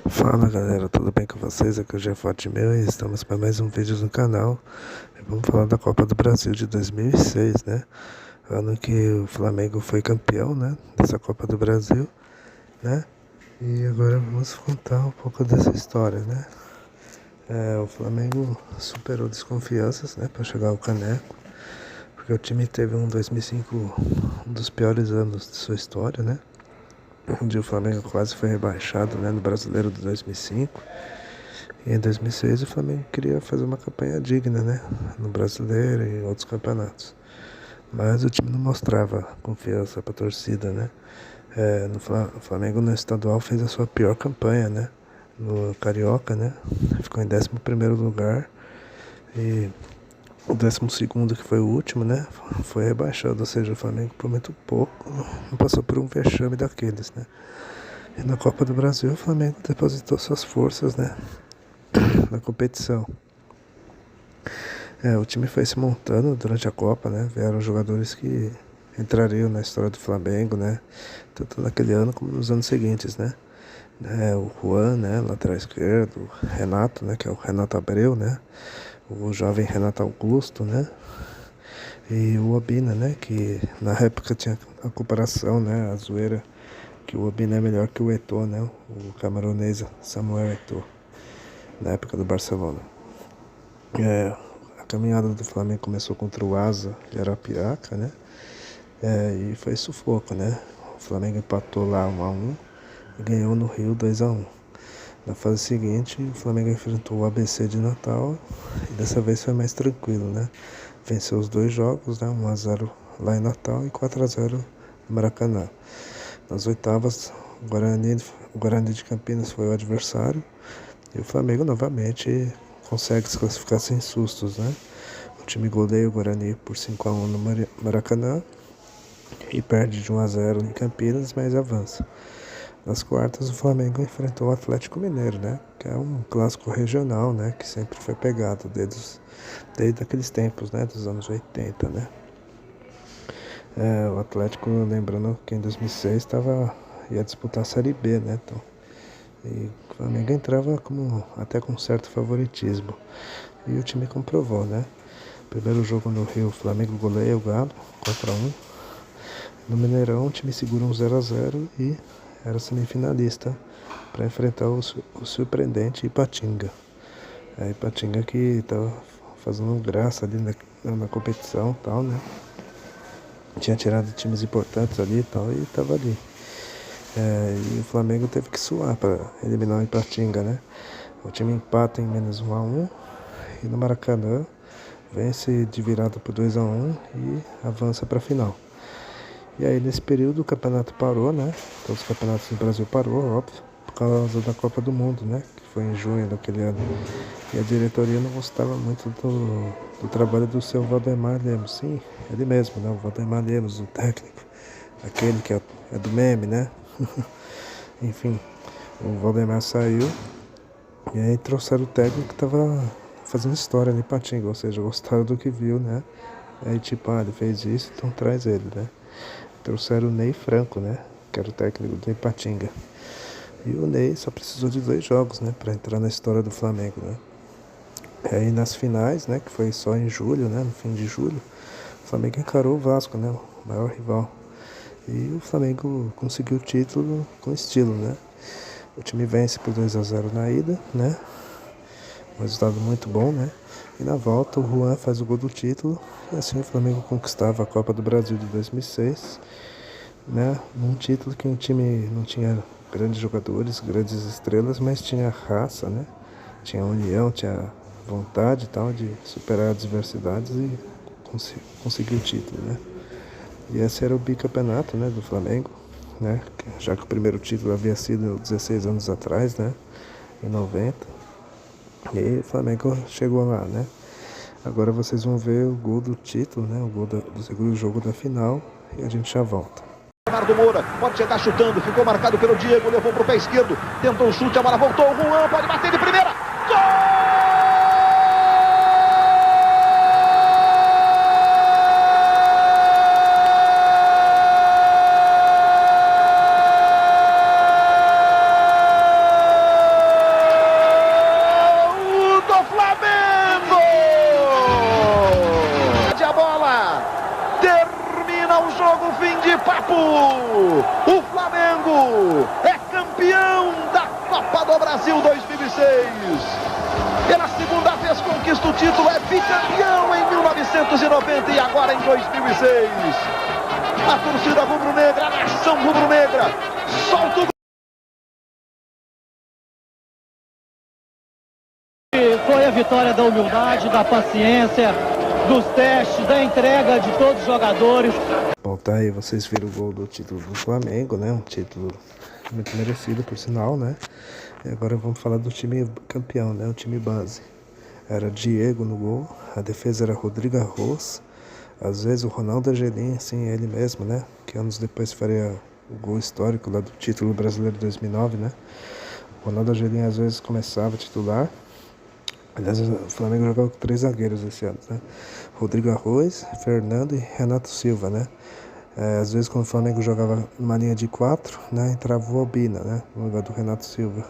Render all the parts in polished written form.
Fala galera, tudo bem com vocês? Aqui é o Jeff Otmil e estamos para mais um vídeo no canal. E vamos falar da Copa do Brasil de 2006, né? Ano que o Flamengo foi campeão, né? Dessa Copa do Brasil, né? E agora vamos contar um pouco dessa história, né? O Flamengo superou desconfianças, né? Para chegar ao caneco, porque o time teve um 2005, um dos piores anos de sua história, né? Onde o Flamengo quase foi rebaixado, né, no Brasileiro de 2005. E em 2006 o Flamengo queria fazer uma campanha digna, né, no Brasileiro e em outros campeonatos. Mas o time não mostrava confiança para a torcida, né. O Flamengo no estadual fez a sua pior campanha, né, no Carioca, né, ficou em 11º lugar. E o 12º, que foi o último, né, foi rebaixado, ou seja, o Flamengo por muito pouco não passou por um vexame daqueles, né. E na Copa do Brasil o Flamengo depositou suas forças, né, na competição. O time foi se montando durante a Copa, né, vieram jogadores que entrariam na história do Flamengo, né, tanto naquele ano como nos anos seguintes, né. O Juan, né, lateral esquerdo, o Renato, né, que é o Renato Abreu, né, o jovem Renato Augusto, né, e o Obina, né, que na época tinha a comparação, né, a zoeira, que o Obina é melhor que o Eto'o, né, o camaronês Samuel Eto'o, na época do Barcelona. A caminhada do Flamengo começou contra o Asa de Arapiraca, né, e foi sufoco, né, o Flamengo empatou lá 1-1 e ganhou no Rio 2-1. Na fase seguinte, o Flamengo enfrentou o ABC de Natal e dessa vez foi mais tranquilo, né? Venceu os dois jogos, né? 1-0 lá em Natal e 4-0 no Maracanã. Nas oitavas, o Guarani de Campinas foi o adversário e o Flamengo novamente consegue se classificar sem sustos, né? O time goleia o Guarani por 5-1 no Maracanã e perde de 1-0 em Campinas, mas avança. Nas quartas, o Flamengo enfrentou o Atlético Mineiro, né? Que é um clássico regional, né? Que sempre foi pegado desde aqueles tempos, né? Dos anos 80, né? O Atlético, lembrando que em 2006 ia disputar a Série B, né? Então, e o Flamengo entrava até com certo favoritismo. E o time comprovou, né? Primeiro jogo no Rio, o Flamengo goleia o Galo, 4-1. No Mineirão, o time segura um 0-0 e era semifinalista para enfrentar o surpreendente Ipatinga. Ipatinga que estava fazendo graça ali na competição e tal, né? Tinha tirado times importantes ali e tal, e estava ali. E o Flamengo teve que suar para eliminar o Ipatinga, né? O time empata em -1-1 e no Maracanã vence de virada por 2-1 e avança para a final. E aí nesse período o campeonato parou, né? Todos os campeonatos do Brasil parou, óbvio, por causa da Copa do Mundo, né? Que foi em junho daquele ano. E a diretoria não gostava muito do trabalho do seu Valdemar Lemos. Sim, ele mesmo, né? O Valdemar Lemos, o técnico. Aquele que é do meme, né? Enfim, o Valdemar saiu e aí trouxeram o técnico que tava fazendo história ali em Ipatinga, ou seja, gostaram do que viu, né? Aí tipo, ele fez isso, então traz ele, né? Trouxeram o Ney Franco, né? Que era o técnico do Ipatinga. E o Ney só precisou de 2 jogos, né? Pra entrar na história do Flamengo, né? E aí nas finais, né? Que foi só em julho, né? No fim de julho, o Flamengo encarou o Vasco, né? O maior rival. E o Flamengo conseguiu o título com estilo, né? O time vence por 2-0 na ida, né? Um resultado muito bom, né? E na volta o Juan faz o gol do título e assim o Flamengo conquistava a Copa do Brasil de 2006, né? Um título que o time não tinha grandes jogadores, grandes estrelas, mas tinha raça, né? Tinha união, tinha vontade e tal de superar adversidades e conseguir o título, né? E esse era o bicampeonato, né, do Flamengo, né? Já que o primeiro título havia sido 16 anos atrás, né? Em 90. E o Flamengo chegou lá, né? Agora vocês vão ver o gol do título, né? O gol do segundo jogo da final e a gente já volta. Bernardo Moura pode chegar chutando, ficou marcado pelo Diego, levou pro pé esquerdo, tentou o chute, a bola voltou, o Juan pode bater de primeira, gol! Copa do Brasil 2006. Pela segunda vez conquista o título, é bicampeão em 1990 e agora em 2006. A torcida rubro-negra, a nação rubro-negra, solta o... Foi a vitória da humildade, da paciência, dos testes, da entrega de todos os jogadores. Bom, tá aí, vocês viram o gol do título do Flamengo, né? Um título muito merecido, por sinal, né? E agora vamos falar do time campeão, né? O time base. Era Diego no gol, a defesa era Rodrigo Arroz, às vezes o Ronaldo Angelim, assim, ele mesmo, né? Que anos depois faria o gol histórico lá do título brasileiro de 2009, né? O Ronaldo Angelim às vezes começava a titular. Aliás, o Flamengo jogava com 3 zagueiros esse ano, né? Rodrigo Arroz, Fernando e Renato Silva, né? Às vezes quando o Flamengo jogava numa linha de 4, né? Entrava o Albina, né? No lugar do Renato Silva.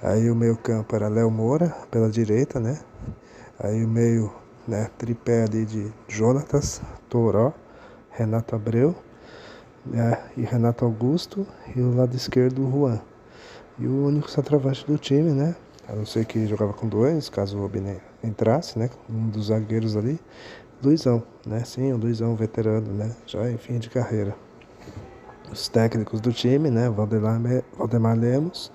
Aí o meio campo era Léo Moura, pela direita, né? Aí o meio, né? Tripé ali de Jonatas, Toró, Renato Abreu, né? E Renato Augusto. E o lado esquerdo, o Juan. E o único centroavante do time, né? A não ser que jogava com 2, caso o Albina entrasse, né? Um dos zagueiros ali. Luizão, né? Sim, o Luizão veterano, né? Já em fim de carreira. Os técnicos do time, né? Valdemar Lemos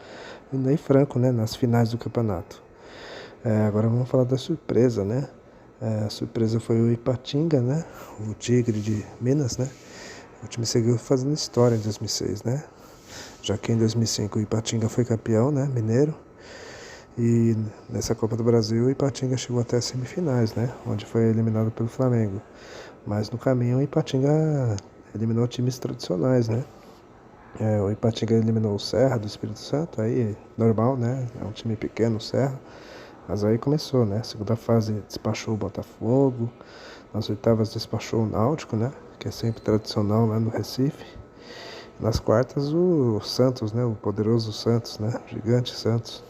e Ney Franco, né? Nas finais do campeonato. Agora vamos falar da surpresa, né? A surpresa foi o Ipatinga, né? O Tigre de Minas, né? O time seguiu fazendo história em 2006, né? Já que em 2005 o Ipatinga foi campeão, né? Mineiro. E nessa Copa do Brasil o Ipatinga chegou até as semifinais, né? Onde foi eliminado pelo Flamengo. Mas no caminho o Ipatinga eliminou times tradicionais, né? O Ipatinga eliminou o Serra do Espírito Santo, aí normal, né? É um time pequeno, o Serra. Mas aí começou, né? Segunda fase despachou o Botafogo. Nas oitavas despachou o Náutico, né? Que é sempre tradicional lá no Recife. Nas quartas o Santos, né? O poderoso Santos, né? O gigante Santos.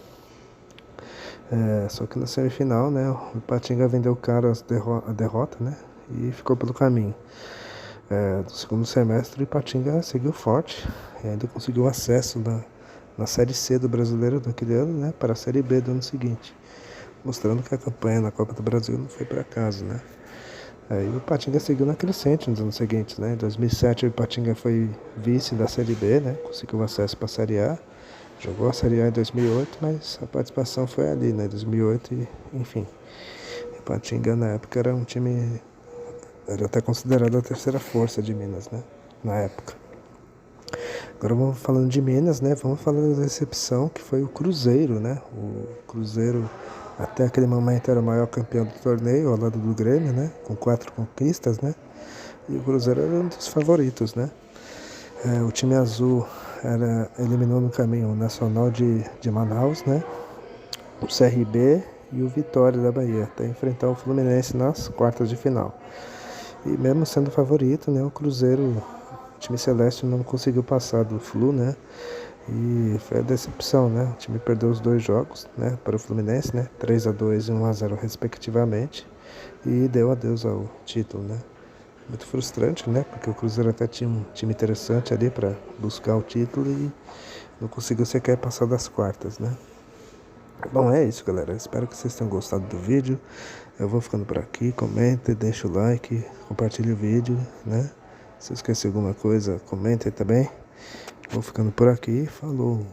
Só que na semifinal, né, o Ipatinga vendeu caro a derrota, né, e ficou pelo caminho. No segundo semestre, o Ipatinga seguiu forte e ainda conseguiu acesso na Série C do Brasileiro daquele ano, né, para a Série B do ano seguinte, mostrando que a campanha na Copa do Brasil não foi por acaso, né. E o Ipatinga seguiu na crescente nos anos seguintes, né. Em 2007 o Ipatinga foi vice da Série B, né, conseguiu acesso para a Série A. Jogou a Série A em 2008, mas a participação foi ali, né? 2008 e, enfim. O Ipatinga na época era um time... Era até considerado a terceira força de Minas, né? Na época. Agora vamos falando de Minas, né? Vamos falar da decepção que foi o Cruzeiro, né? O Cruzeiro até aquele momento era o maior campeão do torneio, ao lado do Grêmio, né? Com 4 conquistas, né? E o Cruzeiro era um dos favoritos, né? O time azul eliminou no caminho o Nacional de Manaus, né? O CRB e o Vitória da Bahia, até enfrentar o Fluminense nas quartas de final. E mesmo sendo favorito, né, o Cruzeiro, o time celeste, não conseguiu passar do Flu, né? E foi a decepção, né? O time perdeu os 2 jogos, né, para o Fluminense, né? 3-2 e 1-0 respectivamente. E deu adeus ao título, né? Muito frustrante, né? Porque o Cruzeiro até tinha um time interessante ali para buscar o título e não conseguiu sequer passar das quartas, né? Bom, é isso, galera. Espero que vocês tenham gostado do vídeo. Eu vou ficando por aqui. Comenta, deixa o like, compartilha o vídeo, né? Se esquecer alguma coisa, comenta aí também. Vou ficando por aqui. Falou!